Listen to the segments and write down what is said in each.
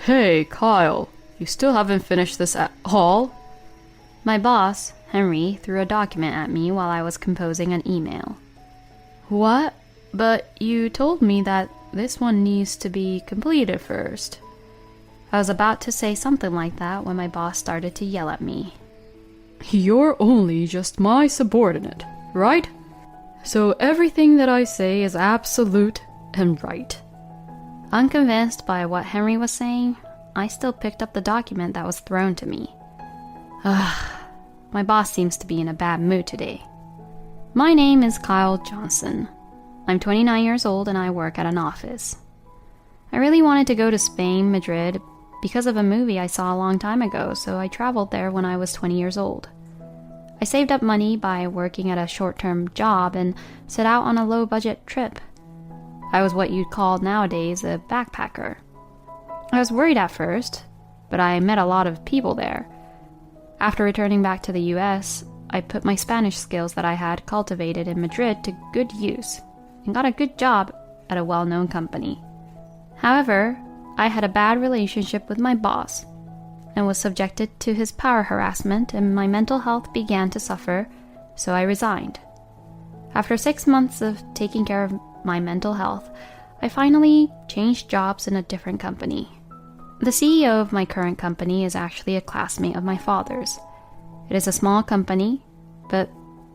Hey, Kyle, you still haven't finished this at all? My boss, Henry, threw a document at me while I was composing an email. What? But you told me that this one needs to be completed first. I was about to say something like that when my boss started to yell at me. You're only just my subordinate, right? So everything that I say is absolute and right. Unconvinced by what Henry was saying, I still picked up the document that was thrown to me. My boss seems to be in a bad mood today. My name is Kyle Johnson. I'm 29 years old and I work at an office. I really wanted to go to Spain, Madrid, because of a movie I saw a long time ago, so I traveled there when I was 20 years old. I saved up money by working at a short-term job and set out on a low-budget trip. I was what you'd call nowadays a backpacker. I was worried at first, but I met a lot of people there. After returning back to the US, I put my Spanish skills that I had cultivated in Madrid to good use and got a good job at a well-known company. However, I had a bad relationship with my boss and was subjected to his power harassment, and my mental health began to suffer, so I resigned. After 6 months of taking care of my mental health, I finally changed jobs in a different company. The CEO of my current company is actually a classmate of my father's. It is a small company, but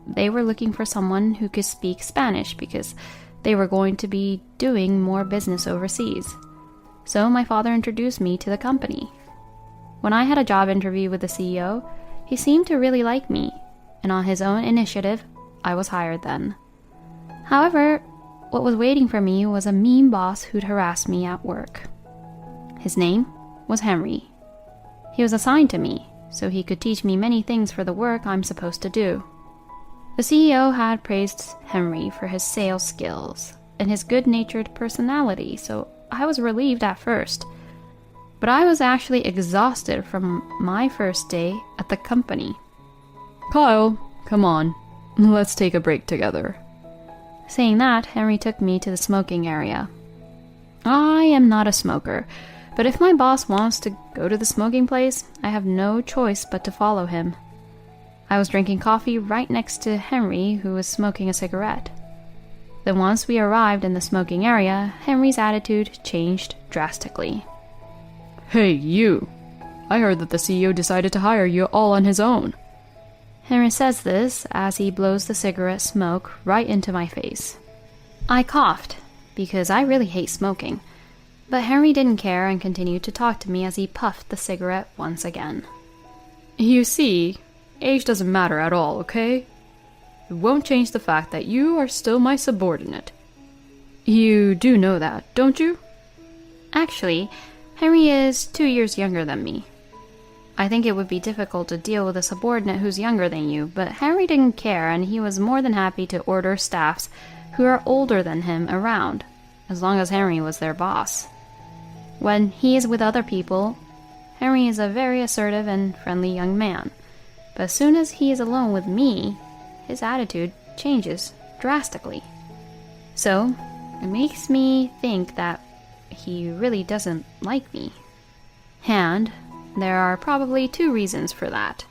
they were looking for someone who could speak Spanish because they were going to be doing more business overseas. So my father introduced me to the company. When I had a job interview with the CEO, he seemed to really like me, and on his own initiative, I was hired then. However, what was waiting for me was a mean boss who'd harass me at work. His name was Henry. He was assigned to me, so he could teach me many things for the work I'm supposed to do. The CEO had praised Henry for his sales skills and his good-natured personality, so I was relieved at first. But I was actually exhausted from my first day at the company. Kyle, come on, let's take a break together. Saying that, Henry took me to the smoking area. I am not a smoker, but if my boss wants to go to the smoking place, I have no choice but to follow him. I was drinking coffee right next to Henry, who was smoking a cigarette. Then once we arrived in the smoking area, Henry's attitude changed drastically. Hey, you! I heard that the CEO decided to hire you all on his own. Henry says this as he blows the cigarette smoke right into my face. I coughed, because I really hate smoking, but Henry didn't care and continued to talk to me as he puffed the cigarette once again. You see, age doesn't matter at all, okay? It won't change the fact that you are still my subordinate. You do know that, don't you? Actually, Henry is 2 years younger than me. I think it would be difficult to deal with a subordinate who's younger than you, but Henry didn't care, and he was more than happy to order staffs who are older than him around, as long as Henry was their boss. When he is with other people, Henry is a very assertive and friendly young man, but as soon as he is alone with me, his attitude changes drastically. So, it makes me think that he really doesn't like me. And there are probably 2 reasons for that.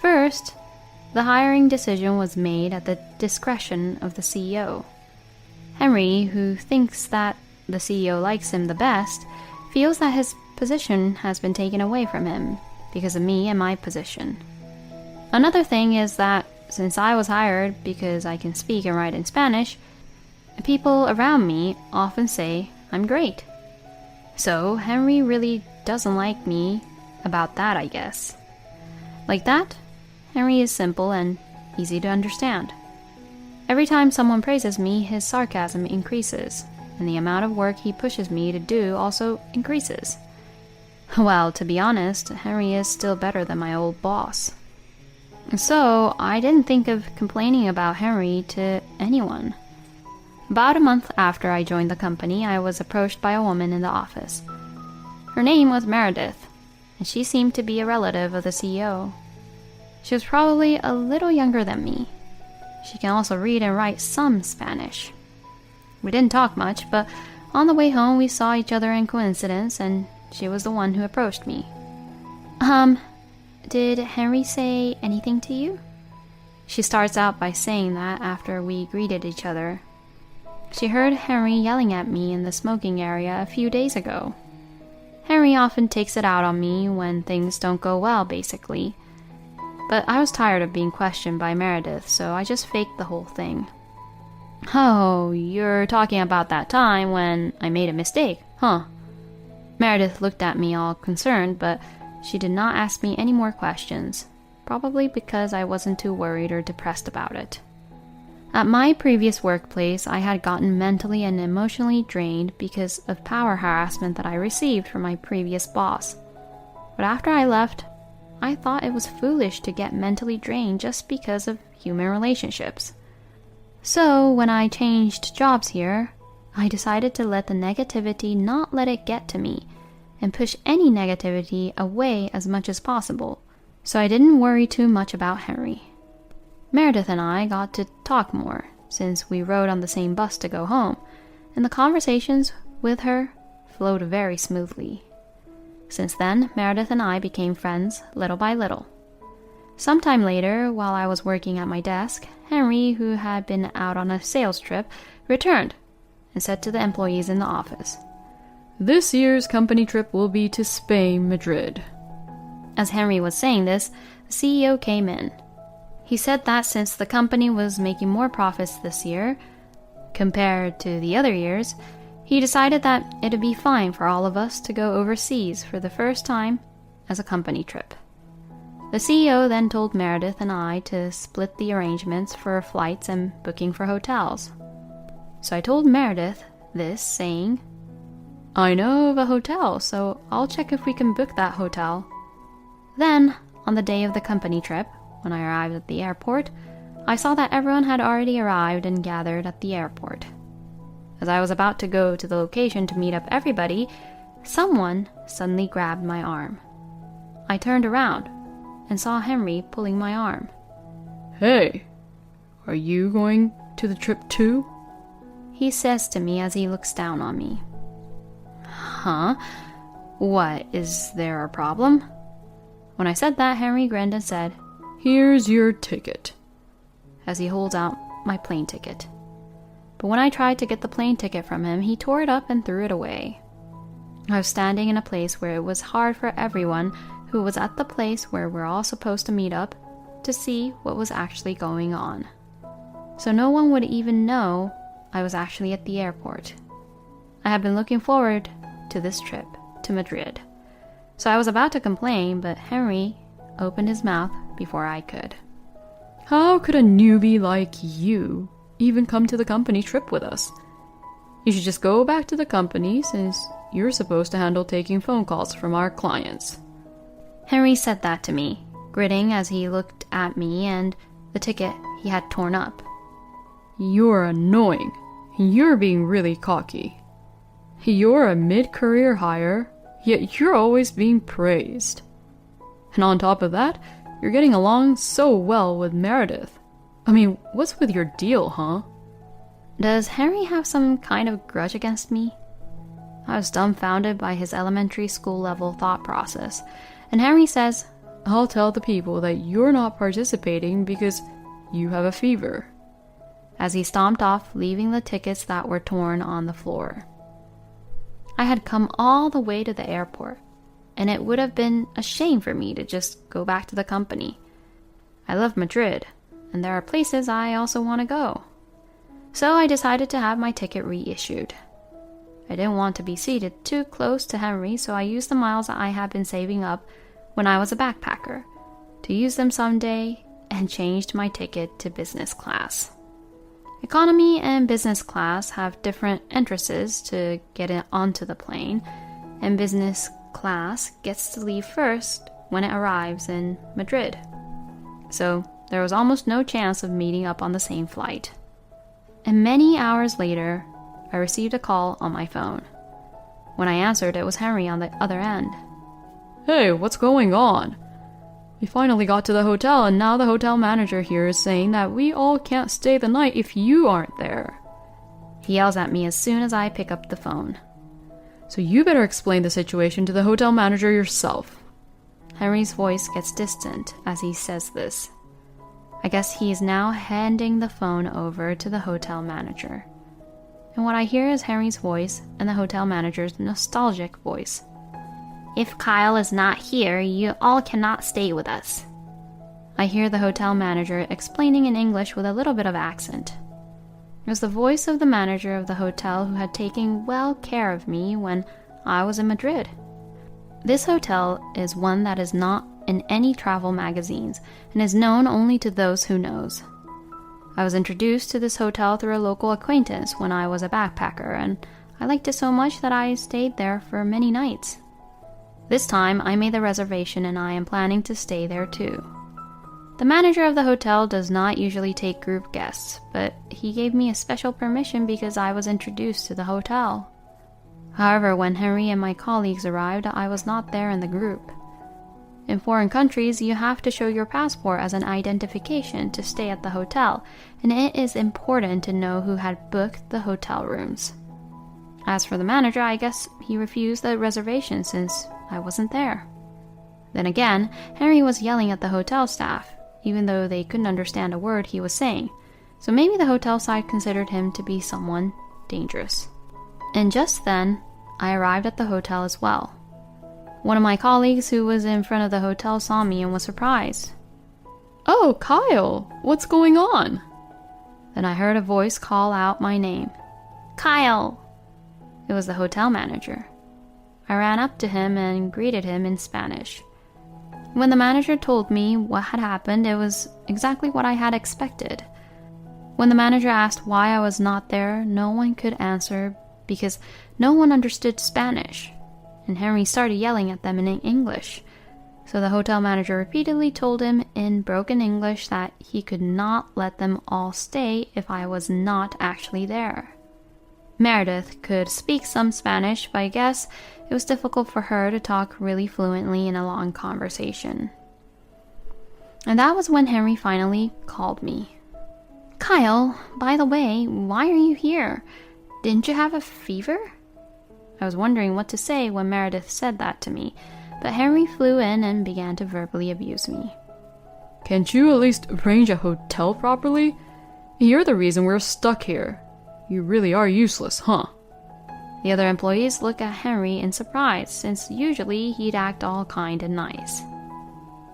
First, the hiring decision was made at the discretion of the CEO. Henry, who thinks that the CEO likes him the best, feels that his position has been taken away from him because of me and my position. Another thing is that since I was hired because I can speak and write in Spanish, people around me often say I'm great. So Henry really doesn't like me about that, I guess. Like that, Henry is simple and easy to understand. Every time someone praises me, his sarcasm increases, and the amount of work he pushes me to do also increases. Well, to be honest, Henry is still better than my old boss. So I didn't think of complaining about Henry to anyone. About a month after I joined the company, I was approached by a woman in the office. Her name was Meredith, and she seemed to be a relative of the CEO. She was probably a little younger than me. She can also read and write some Spanish. We didn't talk much, but on the way home we saw each other in coincidence, and She was the one who approached me. Did Henry say anything to you? She starts out by saying that after we greeted each other. She heard Henry yelling at me in the smoking area a few days ago. Henry often takes it out on me when things don't go well, basically. But I was tired of being questioned by Meredith, so I just faked the whole thing. Oh, you're talking about that time when I made a mistake, huh? Meredith looked at me all concerned, but she did not ask me any more questions, probably because I wasn't too worried or depressed about it. At my previous workplace, I had gotten mentally and emotionally drained because of power harassment that I received from my previous boss. But after I left, I thought it was foolish to get mentally drained just because of human relationships. So when I changed jobs here, I decided to let the negativity not let it get to me and push any negativity away as much as possible, so I didn't worry too much about Henry. Meredith and I got to talk more since we rode on the same bus to go home, and the conversations with her flowed very smoothly. Since then, Meredith and I became friends little by little. Sometime later, while I was working at my desk, Henry, who had been out on a sales trip, returned and said to the employees in the office, "This year's company trip will be to Spain, Madrid." As Henry was saying this, the CEO came in. He said that since the company was making more profits this year compared to the other years, he decided that it'd be fine for all of us to go overseas for the first time as a company trip. The CEO then told Meredith and I to split the arrangements for flights and booking for hotels. So I told Meredith this, saying, "I know of a hotel, so I'll check if we can book that hotel." Then, on the day of the company trip, when I arrived at the airport, I saw that everyone had already arrived and gathered at the airport. As I was about to go to the location to meet up everybody, someone suddenly grabbed my arm. I turned around and saw Henry pulling my arm. "Hey, are you going to the trip too?" He says to me as he looks down on me. Huh? What, is there a problem? When I said that, Henry grinned and said, "Here's your ticket," as he holds out my plane ticket. But when I tried to get the plane ticket from him, he tore it up and threw it away. I was standing in a place where it was hard for everyone who was at the place where we're all supposed to meet up to see what was actually going on. So no one would even know I was actually at the airport. I had been looking forward to this trip to Madrid. So I was about to complain, but Henry opened his mouth before I could. "How could a newbie like you even come to the company trip with us? You should just go back to the company since you're supposed to handle taking phone calls from our clients." Henry said that to me, gritting as he looked at me and the ticket he had torn up. "You're annoying. You're being really cocky. You're a mid-career hire, yet you're always being praised. And on top of that, you're getting along so well with Meredith. I mean, what's with your deal, huh?" Does Henry have some kind of grudge against me? I was dumbfounded by his elementary school level thought process, and Henry says, "I'll tell the people that you're not participating because you have a fever," as he stomped off, leaving the tickets that were torn on the floor. I had come all the way to the airport, and it would have been a shame for me to just go back to the company. I love Madrid, and there are places I also want to go. So I decided to have my ticket reissued. I didn't want to be seated too close to Henry, so I used the miles I had been saving up when I was a backpacker to use them someday and changed my ticket to business class. Economy and business class have different entrances to get it onto the plane, and business class gets to leave first when it arrives in Madrid. So there was almost no chance of meeting up on the same flight. And many hours later, I received a call on my phone. When I answered, it was Henry on the other end. "Hey, what's going on? We finally got to the hotel, and now the hotel manager here is saying that we all can't stay the night if you aren't there." He yells at me as soon as I pick up the phone. So you better explain the situation to the hotel manager yourself. Henry's voice gets distant as he says this. I guess he is now handing the phone over to the hotel manager. And what I hear is Henry's voice and the hotel manager's nostalgic voice. If Kyle is not here, you all cannot stay with us. I hear the hotel manager explaining in English with a little bit of accent. It was the voice of the manager of the hotel who had taken well care of me when I was in Madrid. This hotel is one that is not in any travel magazines and is known only to those who knows. I was introduced to this hotel through a local acquaintance when I was a backpacker, and I liked it so much that I stayed there for many nights. This time I made the reservation and I am planning to stay there too. The manager of the hotel does not usually take group guests, but he gave me a special permission because I was introduced to the hotel. However, when Henry and my colleagues arrived, I was not there in the group. In foreign countries, you have to show your passport as an identification to stay at the hotel, and it is important to know who had booked the hotel rooms. As for the manager, I guess he refused the reservation since I wasn't there. Then again, Henry was yelling at the hotel staff, even though they couldn't understand a word he was saying, so maybe the hotel side considered him to be someone dangerous. And just then, I arrived at the hotel as well. One of my colleagues who was in front of the hotel saw me and was surprised. Oh, Kyle, what's going on? Then I heard a voice call out my name. Kyle! It was the hotel manager. I ran up to him and greeted him in Spanish. When the manager told me what had happened, it was exactly what I had expected. When the manager asked why I was not there, no one could answer because no one understood Spanish, and Henry started yelling at them in English. So the hotel manager repeatedly told him in broken English that he could not let them all stay if I was not actually there. Meredith could speak some Spanish, but I guess it was difficult for her to talk really fluently in a long conversation. And that was when Henry finally called me. Kyle, by the way, why are you here? Didn't you have a fever? I was wondering what to say when Meredith said that to me, but Henry flew in and began to verbally abuse me. Can't you at least arrange a hotel properly? You're the reason we're stuck here. You really are useless, huh? The other employees looked at Henry in surprise, since usually he'd act all kind and nice.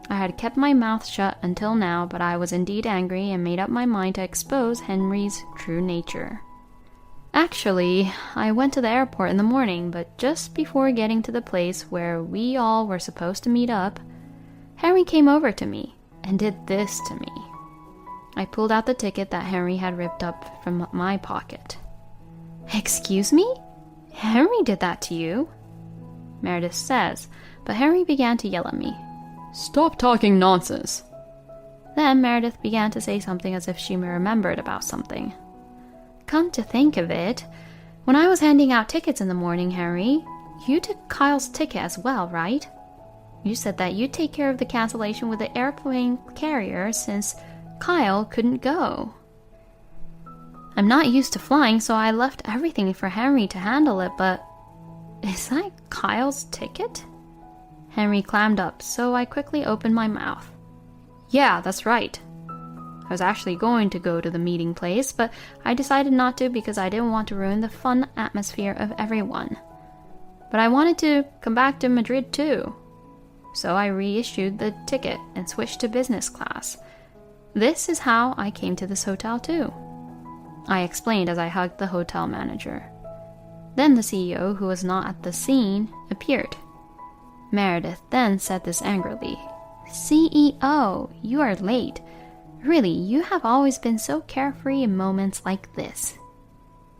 I had kept my mouth shut until now, but I was indeed angry and made up my mind to expose Henry's true nature. Actually, I went to the airport in the morning, but just before getting to the place where we all were supposed to meet up, Henry came over to me and did this to me. I pulled out the ticket that Henry had ripped up from my pocket. Excuse me? Henry did that to you? Meredith says, but Henry began to yell at me. Stop talking nonsense. Then Meredith began to say something as if she remembered about something. Come to think of it, when I was handing out tickets in the morning, Henry, you took Kyle's ticket as well, right? You said that you'd take care of the cancellation with the airplane carrier since Kyle couldn't go. I'm not used to flying, so I left everything for Henry to handle it, but is that Kyle's ticket? Henry clammed up, so I quickly opened my mouth. Yeah, that's right. I was actually going to go to the meeting place, but I decided not to because I didn't want to ruin the fun atmosphere of everyone. But I wanted to come back to Madrid too. So I reissued the ticket and switched to business class. This is how I came to this hotel too. I explained as I hugged the hotel manager. Then the CEO, who was not at the scene, appeared. Meredith then said this angrily. CEO, you are late. Really, you have always been so carefree in moments like this.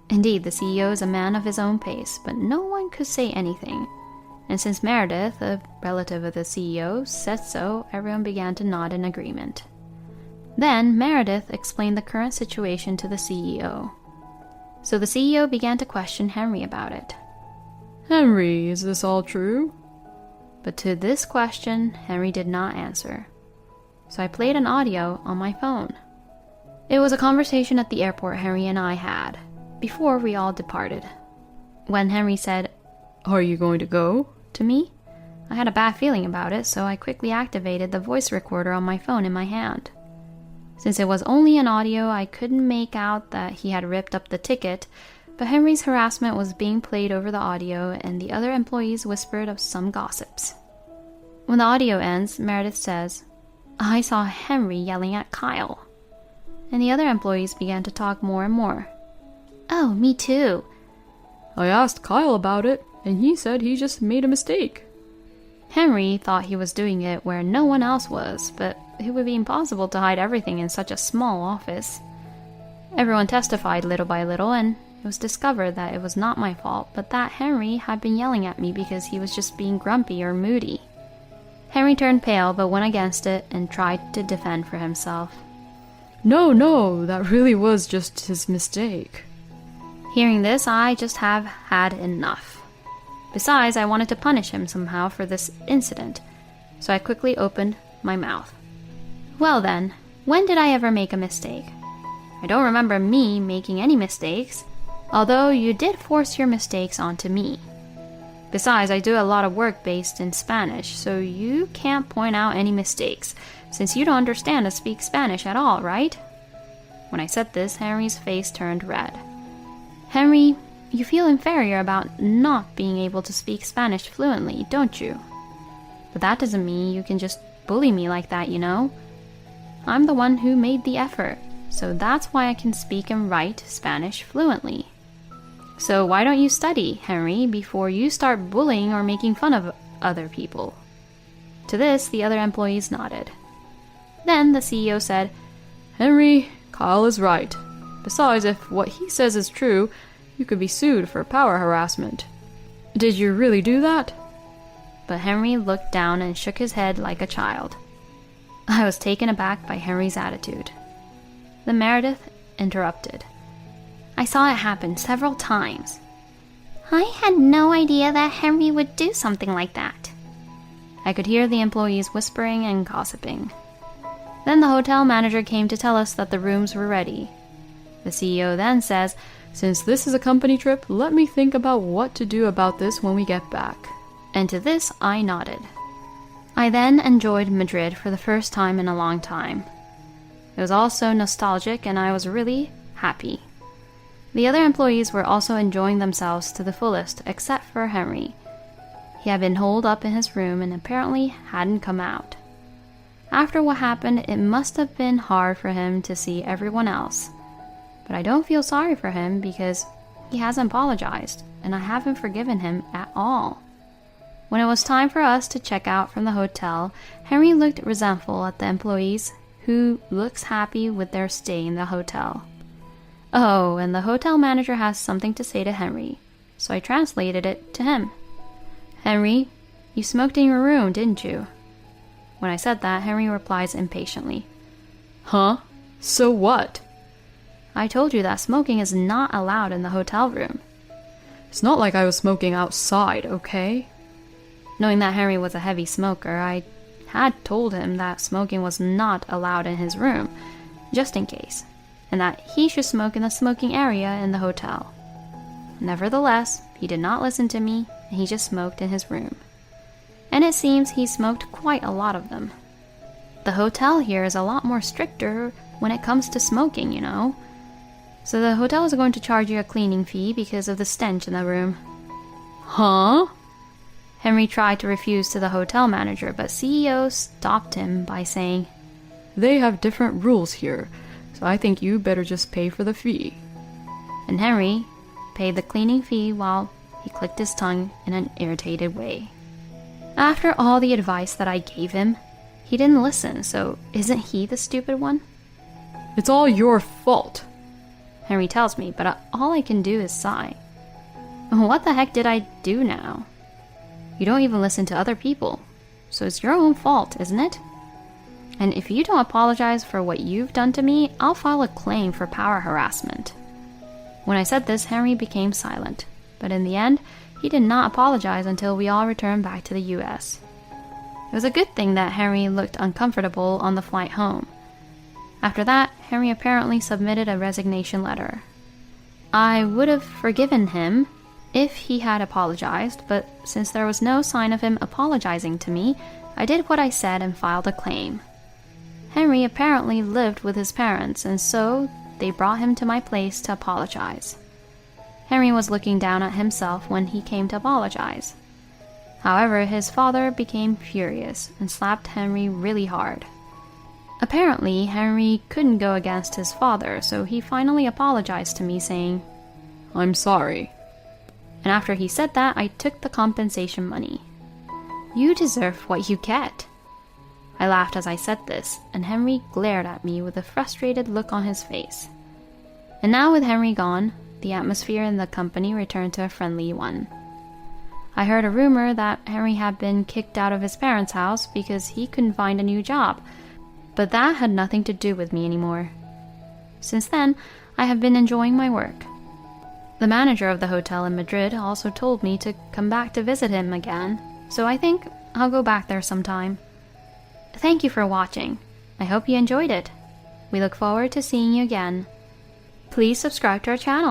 Indeed, the CEO is a man of his own pace, but no one could say anything. And since Meredith, a relative of the CEO, said so, everyone began to nod in agreement. Then Meredith explained the current situation to the CEO. So the CEO began to question Henry about it. Henry, is this all true? But to this question, Henry did not answer. So I played an audio on my phone. It was a conversation at the airport Henry and I had, before we all departed. When Henry said, Are you going to go? To me? I had a bad feeling about it, so I quickly activated the voice recorder on my phone in my hand. Since it was only an audio, I couldn't make out that he had ripped up the ticket, but Henry's harassment was being played over the audio, and the other employees whispered of some gossips. When the audio ends, Meredith says, "I saw Henry yelling at Kyle." And the other employees began to talk more and more. "Oh, me too." I asked Kyle about it, and he said he just made a mistake. Henry thought he was doing it where no one else was, but it would be impossible to hide everything in such a small office. Everyone testified little by little, and it was discovered that it was not my fault, but that Henry had been yelling at me because he was just being grumpy or moody. Henry turned pale but went against it and tried to defend for himself. No, that really was just his mistake. Hearing this, I just have had enough. Besides, I wanted to punish him somehow for this incident, so I quickly opened my mouth. "Well then, when did I ever make a mistake? I don't remember me making any mistakes, although you did force your mistakes onto me. Besides, I do a lot of work based in Spanish, so you can't point out any mistakes, since you don't understand to speak Spanish at all, right?" When I said this, Henry's face turned red. "Henry, you feel inferior about not being able to speak Spanish fluently, don't you? But that doesn't mean you can just bully me like that, you know? I'm the one who made the effort, so that's why I can speak and write Spanish fluently. So why don't you study, Henry, before you start bullying or making fun of other people?" To this, the other employees nodded. Then the CEO said, Henry, Kyle is right. Besides, if what he says is true, you could be sued for power harassment. Did you really do that? But Henry looked down and shook his head like a child. I was taken aback by Henry's attitude. Then Meredith interrupted. "I saw it happen several times. I had no idea that Henry would do something like that." I could hear the employees whispering and gossiping. Then the hotel manager came to tell us that the rooms were ready. The CEO then says, "Since this is a company trip, let me think about what to do about this when we get back." And to this I nodded. I then enjoyed Madrid for the first time in a long time. It was all so nostalgic and I was really happy. The other employees were also enjoying themselves to the fullest except for Henry. He had been holed up in his room and apparently hadn't come out. After what happened, it must have been hard for him to see everyone else. But I don't feel sorry for him because he hasn't apologized, and I haven't forgiven him at all. When it was time for us to check out from the hotel, Henry looked resentful at the employees, who looks happy with their stay in the hotel. Oh, and the hotel manager has something to say to Henry, so I translated it to him. "Henry, you smoked in your room, didn't you?" When I said that, Henry replies impatiently, "Huh? So what?" "I told you that smoking is not allowed in the hotel room." "It's not like I was smoking outside, okay?" Knowing that Henry was a heavy smoker, I had told him that smoking was not allowed in his room, just in case, and that he should smoke in the smoking area in the hotel. Nevertheless, he did not listen to me, and he just smoked in his room. And it seems he smoked quite a lot of them. The hotel here is a lot more stricter when it comes to smoking, you know. So the hotel is going to charge you a cleaning fee because of the stench in the room. Huh? Henry tried to refuse to the hotel manager, but CEO stopped him by saying, "They have different rules here, so I think you better just pay for the fee." And Henry paid the cleaning fee while he clicked his tongue in an irritated way. After all the advice that I gave him, he didn't listen, so isn't he the stupid one? "It's all your fault," Henry tells me, but all I can do is sigh. What the heck did I do now? You don't even listen to other people, so it's your own fault, isn't it? And if you don't apologize for what you've done to me, I'll file a claim for power harassment. When I said this, Henry became silent, but in the end, he did not apologize until we all returned back to the US. It was a good thing that Henry looked uncomfortable on the flight home. After that, Henry apparently submitted a resignation letter. I would have forgiven him if he had apologized, but since there was no sign of him apologizing to me, I did what I said and filed a claim. Henry apparently lived with his parents, and so they brought him to my place to apologize. Henry was looking down at himself when he came to apologize. However, his father became furious and slapped Henry really hard. Apparently, Henry couldn't go against his father, so he finally apologized to me, saying, "I'm sorry." And after he said that, I took the compensation money. "You deserve what you get." I laughed as I said this, and Henry glared at me with a frustrated look on his face. And now with Henry gone, the atmosphere in the company returned to a friendly one. I heard a rumor that Henry had been kicked out of his parents' house because he couldn't find a new job, but that had nothing to do with me anymore. Since then, I have been enjoying my work. The manager of the hotel in Madrid also told me to come back to visit him again, so I think I'll go back there sometime. Thank you for watching. I hope you enjoyed it. We look forward to seeing you again. Please subscribe to our channel.